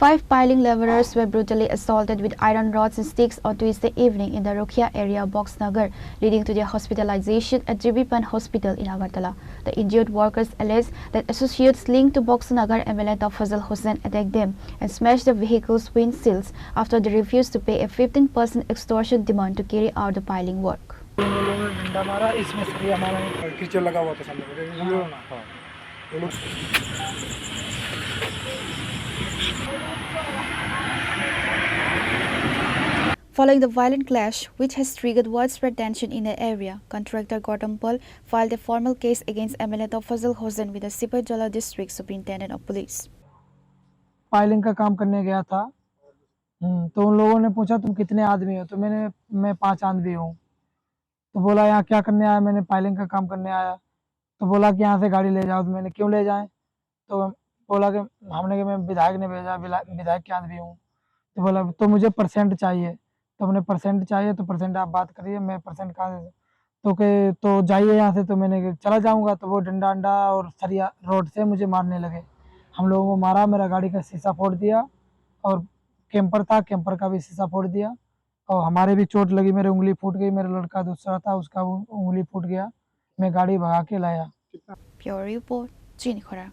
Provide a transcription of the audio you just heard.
5 piling laborers were brutally assaulted with iron rods and sticks on Tuesday evening in the Rokhia area of Boxnagar, leading to their hospitalization at Jibipan Hospital in Agartala. The injured workers allege that associates linked to Boxnagar MLA Tafazal Hussain attacked them and smashed the vehicle's windshields after they refused to pay a 15% extortion demand to carry out the piling work. Following the violent clash, which has triggered widespread tension in the area, contractor Gautam Pal filed a formal case against MLA Tafazal Hussain with the Sipajala District Superintendent of Police. Piling का काम करने गया था तो उन लोगों ने पूछा तुम कितने आदमी हो, तो मैं 5 आदमी हूँ। तो बोला यहाँ क्या करने आया, मैंने पाइलिंग का काम करने आया। तो बोला कि यहाँ से गाड़ी ले जाओ। तो मैंने क्यों ले जाएं, तो बोला कि मैं विधायक ने भेजा, विधायक के आदमी हूँ। तो बोला तो मुझे परसेंट चाहिए। तो हमने परसेंट चाहिए, तो परसेंट आप बात करिए, मैं परसेंट कहाँ से, तो जाइए यहाँ से। तो मैंने चला जाऊँगा, तो वो डंडा अंडा और सरिया रोड से मुझे मारने लगे। हम लोगों को मारा, मेरा गाड़ी का शीशा फोड़ दिया और कैंपर था, कैंपर का भी शीशा फोड़ दिया और हमारे भी चोट लगी, मेरी उंगली फूट गई। मेरा लड़का दूसरा था, उसका उंगली फूट गया। मैं गाड़ी भगा के लाया। Pure Report, Chini Khora.